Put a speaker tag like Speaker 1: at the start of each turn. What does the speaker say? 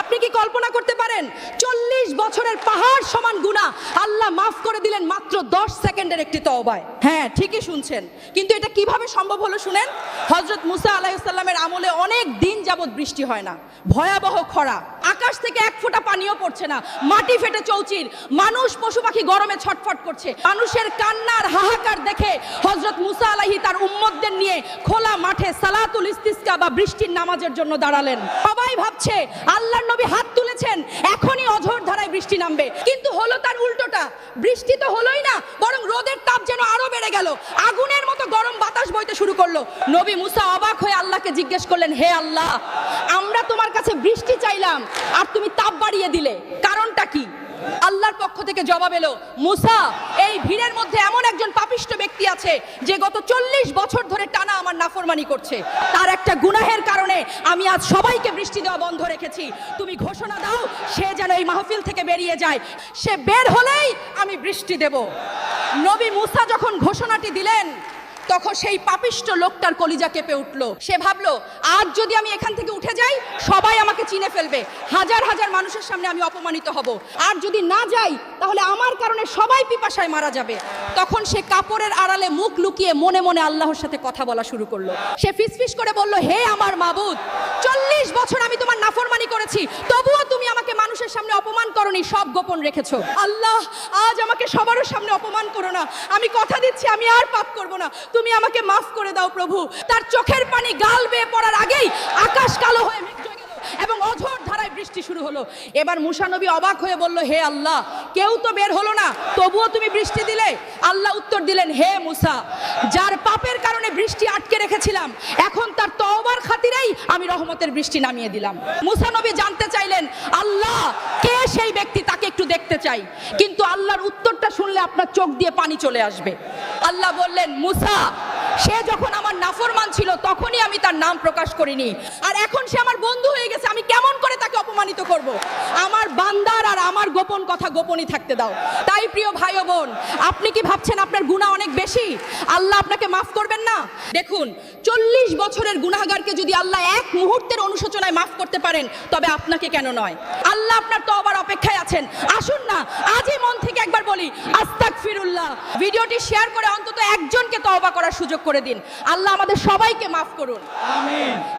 Speaker 1: আপনি কি কল্পনা করতে পারেন 40 বছরের পাহাড় সমান গুনাহ আল্লাহ মাফ করে দিলেন মাত্র 10 সেকেন্ডের একটি তওবায়? হ্যাঁ, ঠিকই শুনছেন। কিন্তু এটা কিভাবে সম্ভব হলো শুনেন। হযরত মুসা আলাইহিস সালামের আমলে অনেক দিন যাবত বৃষ্টি হয় না, ভয়াবহ খরা, আকাশ থেকে এক ফোঁটা পানিও পড়ছে না, মাটি ফেটে চৌচির, মানুষ পশু পাখি গরমে ছটফট করছে। মানুষের কান্নার হাহাকার দেখে হযরত মুসা আলাইহি তার উম্মতদের নিয়ে খোলা মাঠে সালাতুল ইস্তিসকা বা বৃষ্টির নামাজের জন্য দাঁড়ালেন। সবাই ভাবছে আল্লাহর নবী হাত তুলেছেন, এখনই অঝোর ধারায় বৃষ্টি নামবে, কিন্তু হলো তার উল্টোটা। বৃষ্টি তো হলোই না, বরং রোদের তাপ যেন আরো বেড়ে গেল, আগুনের মতো গরম বাতাস বইতে শুরু করলো। নবী মুসা অবাক হয়ে আল্লাহকে জিজ্ঞেস করলেন, হে আল্লাহ, আমরা তোমার কাছে বৃষ্টি চাইলাম আর তুমি তাপ বাড়িয়ে দিলে, কারণটা কি? আল্লাহর পক্ষ থেকে জবাব এলো, মুসা, এই ভিড়ের মধ্যে এমন একজন পাপিষ্ঠ ব্যক্তি আছে যে গত 40 বছর ধরে টানা আমার নাফরমানি করছে। তার একটা গুনাহের কারণে আমি আজ সবাইকে বৃষ্টি দেওয়া বন্ধ রেখেছি। তুমি ঘোষণা দাও সে যেন এই মাহফিল থেকে বেরিয়ে যায়, সে বের হলেই আমি বৃষ্টি দেব। নবী মুসা যখন ঘোষণাটি দিলেন তখন সেই পাপিষ্ঠ লোকটার কলিজা কেঁপে উঠল। সে ভাবলো, আজ যদি আমি এখান থেকে উঠে যাই সবাই আমাকে চিনে ফেলবে, হাজার হাজার মানুষের সামনে আমি অপমানিত হব, আর যদি না যাই তাহলে আমার কারণে সবাই পিপাসায় মারা যাবে। তখন সে কাপড়ের আড়ালে মুখ লুকিয়ে মনে মনে আল্লাহর সাথে কথা বলা শুরু করলো। সে ফিসফিস করে বলল, হে আমার মাবুদ, 40 বছর আমি তোমার নাফরমানি করেছি, তবুও তুমি আমাকে মানুষের সামনে অপমান করনি, সব গোপন রেখেছো। আল্লাহ, আজ আমাকে সবার সামনে অপমান করো না, আমি কথা দিচ্ছি আমি আর পাপ করব না, তুমি আমাকে মাফ করে দাও প্রভু। তার চোখের পানি গাল বেয়ে পড়ার আগেই আকাশ কালো হয়ে মেঘ হয়ে গেল এবং অঝোর ধারায় বৃষ্টি শুরু হলো। এবার মুসা নবী অবাক হয়ে বলল, হে আল্লাহ, কেউ তো বের হলো না, তবুও তুমি বৃষ্টি দিলে? আল্লাহ উত্তর দিলেন, হে মুসা, যার পাপের কারণে বৃষ্টি আটকে রেখেছিলাম, এখন তার তওবার খাতিরেই আমি রহমতের বৃষ্টি নামিয়ে দিলাম। মুসা নবী জানতে চাইলেন, আল্লাহ, কে সেই ব্যক্তি, তাকে একটু দেখতে চাই। কিন্তু আল্লাহর উত্তরটা শুনলে আপনার চোখ দিয়ে পানি চলে আসবে। আল্লাহ বললেন, মুসা, সে যখন আমার নাফরমান ছিল তখনই আমি তার নাম প্রকাশ করিনি, আর এখন সে আমার বন্ধু হয়ে গেছে, আমি কেমন করে তাকে অপমানিত করব? আমার বান্দার আর আমার গোপন কথা গোপনই থাকতে দাও। তাই প্রিয় ভাই ও বোন, আপনি কি ভাবছেন আপনার গুনাহ অনেক বেশি, আল্লাহ আপনাকে মাফ করবেন না? দেখুন, 40 বছরের গুনাহগারকে যদি আল্লাহ এক মুহূর্তের অনুশোচনায় মাফ করতে পারেন, তবে আপনাকে কেন নয়? আল্লাহ আপনার তওবার অপেক্ষায় আছেন। আসুন না আজই মন থেকে একবার বলি আস্তাগফিরুল্লাহ। ভিডিওটি শেয়ার করে অন্তত একজনকে তওবা করার সুযোগ করে দিন। আল্লাহ আমাদের সবাইকে মাফ করুন।
Speaker 2: আমিন।